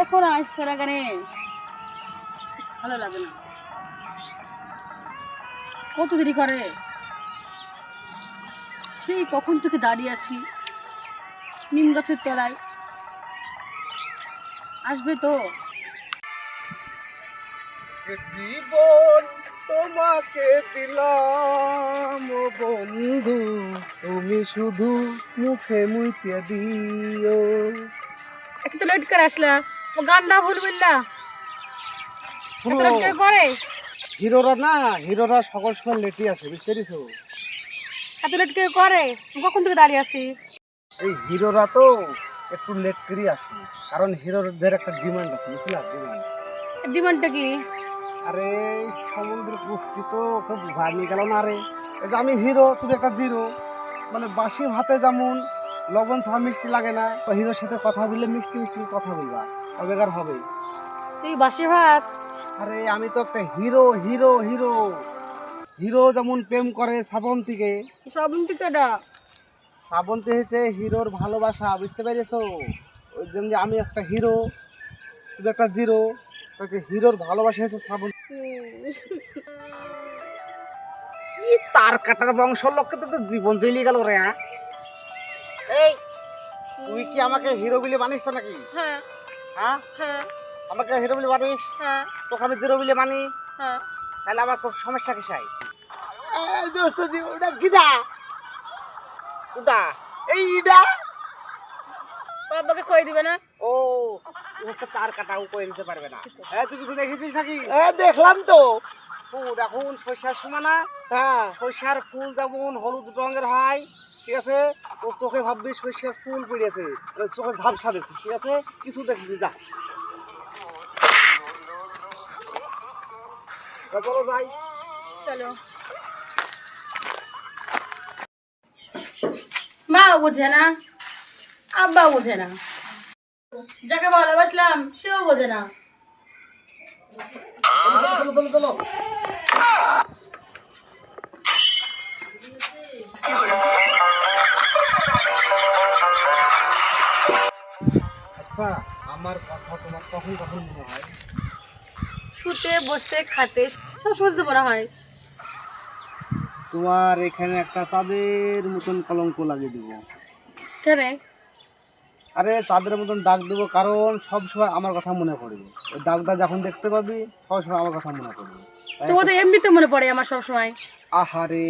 এখন আসছে না কেন? ভালো লাগে না। কত দেরি করে, সেই কখন থেকে দাঁড়িয়ে আছি নিম গাছের তলায়। আসবে তো? জীবন তোমাকে দিলাম ও বন্ধু, তুমি শুধু মুখে মুইতে দিও। একটু তো লেট করে আসলা, ও গানটা ভুল বললা। এত লেট কে করে? হিরোরা না, হিরোরা সকল সময় লেটই আসে, বুঝতে পেরেছো? এত লেট কে করে? কখন থেকে দাঁড়িয়ে আছি। এই হিরোরা তো একটু লেট করে আসে, কারণ হিরোদের একটা ডিমান্ড আছে, বুঝলা? ডিমান্ড। ডিমান্ডটা কি? আরে সমুদ্র পুষ্টি তো খুব জানি গেল না রে। এই যে আমি হিরো, তুমি একটা জিরো, মানে বাসি ভাতে যেমন লবণ ছাড়া মিষ্টি লাগে না, হিরোর সাথে কথা বললে মিষ্টি মিষ্টি কথা বলবা, অবেকার হবে। তুই বাসি ভাত? আরে আমি তো একটা হিরো, হিরো হিরো হিরো যেমন প্রেম করে শ্রাবন্তীকে, শ্রাবন্তী কেডা? শ্রাবন্তী হয়েছে হিরোর ভালোবাসা, বুঝতে পেরেছো? ওই জন্য আমি একটা হিরো, তুমি একটা জিরো, তাকে হিরোর ভালোবাসা হয়েছে শ্রাবন্তী। কি তার কাটার বংশের লোককে তো জীবন জ্বলিয়ে গেল রে। এই তুই কি আমাকে হিরো বলে মানিস তো নাকি? হ্যাঁ হ্যাঁ, হ্যাঁ আমাকে হিরো বলে মানিস? হ্যাঁ তোকে আমি জিরো বলে মানি? হ্যাঁ। তাহলে আমার তোর সমস্যা কিসাই? দোস্ত জি, ওটা কিটা? ওটা এই ইটা? বাবাকে কই দিবে না? ও, ও তো তার কাটা, ও কই দিতে পারবে না। হ্যাঁ, তুই কিছু দেখেছিস নাকি? হ্যাঁ, দেখলাম তো। ফুল এখন সরিষার সময় না? হ্যাঁ, সরিষার ফুল যেমন হলুদ রঙের হয়, ঠিক আছে? তোর চোখে ভাববি সরিষার ফুল পড়েছে, চোখে ঝাপসা দেখছিস, ঠিক আছে? কিছু দেখিস যা। চলো যাই। চলো। মাও বোঝে না, আব্বা বোঝে না, যাকে ভালোবাসলাম সেও বোঝে না। চলো চলো চলো। আচ্ছা, আমার কথা তোমার কখন কখন মনে হয়? শুতে বসতে খাতে সব শুনতে মনে হয়। তোমার এখানে একটা চাঁদের মতন কলঙ্ক লাগিয়ে দেবো। কেন? আরে চাঁদের মতন দাগ দেবো, কারণ সব সময় আমার কথা মনে পড়বে। ওই দাগটা যখন দেখতে পাবি সব সময় আমার কথা মনে পড়বে। তোমার তো এমনিতে মনে পড়ে আমার সব সময়। আহারে,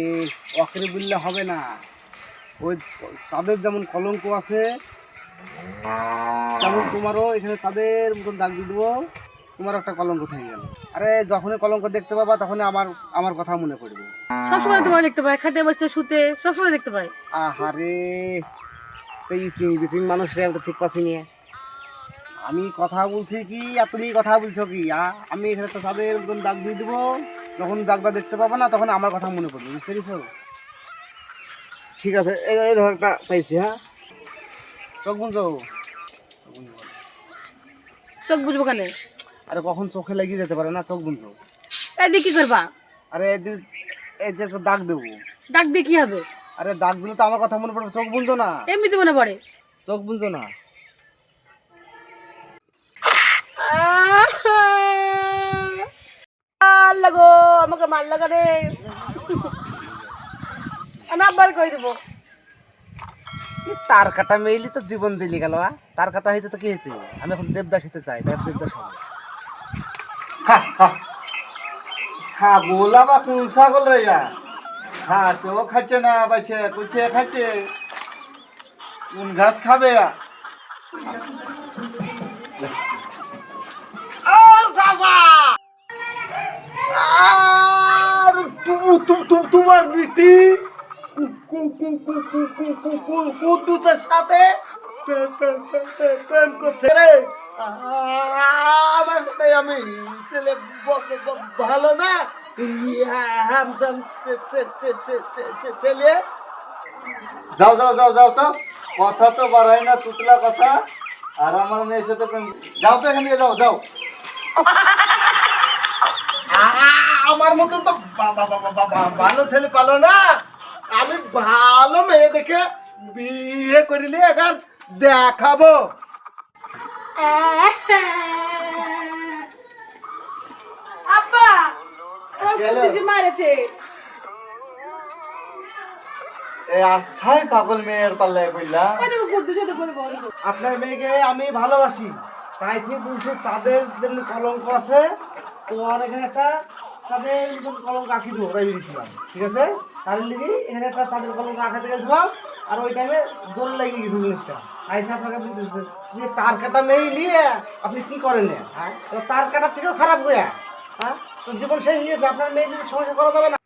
অকেরে বললে হবে না। ওই চাঁদের যেমন কলঙ্ক আছে, তেমন তোমারও এখানে চাঁদের মতন দাগ দিয়ে দেবো, তোমার একটা কলঙ্ক থেকে গেল। আরে যখনই কলঙ্ক দেখতে পাবা তখনই আমার আমার কথা মনে পড়বে। সব সময় তোমার দেখতে পাই, খাতে বসতে শুতে সব সময় দেখতে পাই। আহারে, তো ইসিং বিসিং মানুষ রে, আমি তো ঠিক পাচ্ছি নিয়ে। আমি কথা বলছি কি আর তুমি কথা বলছো কি? আমি এখানে তো চাঁদের মতন দাগ দিয়ে দেবো, যখন দাগটা দেখতে পাবো না তখন আমার কথা মনে পড়বে, বুঝতে পেরেছো? ঠিক আছে, এই ধর একটা পাইছি। হ্যাঁ, চোখ বুঝো। চোখ বুঝবো কেন? আরে কখন চোখে লেগে যেতে পারে না, চোখ বুঝো। এদিকে কি করবা? আরে এই যে একটা দাগ দেবো। ডাক দিয়ে কি হবে? আরে দাগ দিলে তো আমার কথা মনে পড়বে, চোখ বুঝো না। এমনিতে মনে পড়ে। চোখ বুঝো না। মারলা গো, আমাকে মারলা কেন? আমি আবার কই দেবো। তার কাটা মেইলি তো জীবন জ্বলি গেল। তার কাটা হয়েছে তো কি হয়েছে? আমি এখন দেবদাস হতে চাই, দেবদাস হবে। ছাগল আবার কোন ছাগল রে? ঘাসও খাচ্ছে না, বাইছে কুচে খাচ্ছে। কোন ঘাস খাবে? তোমার নীতি কুদ্দুসের সাথে প্রেম করছে রে। আমার সাথে আমি ছেলে ভালো না, হ্যামসাম ছেলে। যাও যাও যাও যাও তো, কথা তো বাড়াই না, তুতলা কথা। আর আমার মেয়ের সাথে প্রেম, যাও তো এখান থেকে, যাও যাও। আমার মতন তো ভালো ছেলে পালো না। আমি ভালো মেয়ে দেখে বিয়ে করিলে এখন দেখাবো। আব্বা ও গেল? কুদ্দুসি মারেছে। এই আচ্ছাই পাগল মেয়ের পাল্লায় বললা। ওই দেখো কুদ্দুস, ওই দেখো, ওই দেখো, ওই দেখো। আপনার মেয়েকে আমি ভালোবাসি, তাই ঠিক বলছি চাঁদের যেমনি কলঙ্ক আছে, তোমার এখানে একটা চাঁদের মতন কলঙ্ক আঁকি দেবো তাই বেরিয়েছিলাম, ঠিক আছে? তার লিগে এখানে একটা চাঁদের কলঙ্ক আঁকাতে গেছিলাম, আর ওই টাইমে জোরে লেগে গেছে জিনিসটা। আইসা আপনাকে বলতেছে যে তার কাটা মেয়ে নিয়ে আপনি কি করেন না, হ্যাঁ? তো তার কাটার থেকেও খারাপ গোয়া, হ্যাঁ? তো জীবন শেষ হয়েছে, আপনার মেয়ে যদি সমস্যা করা যাবে না।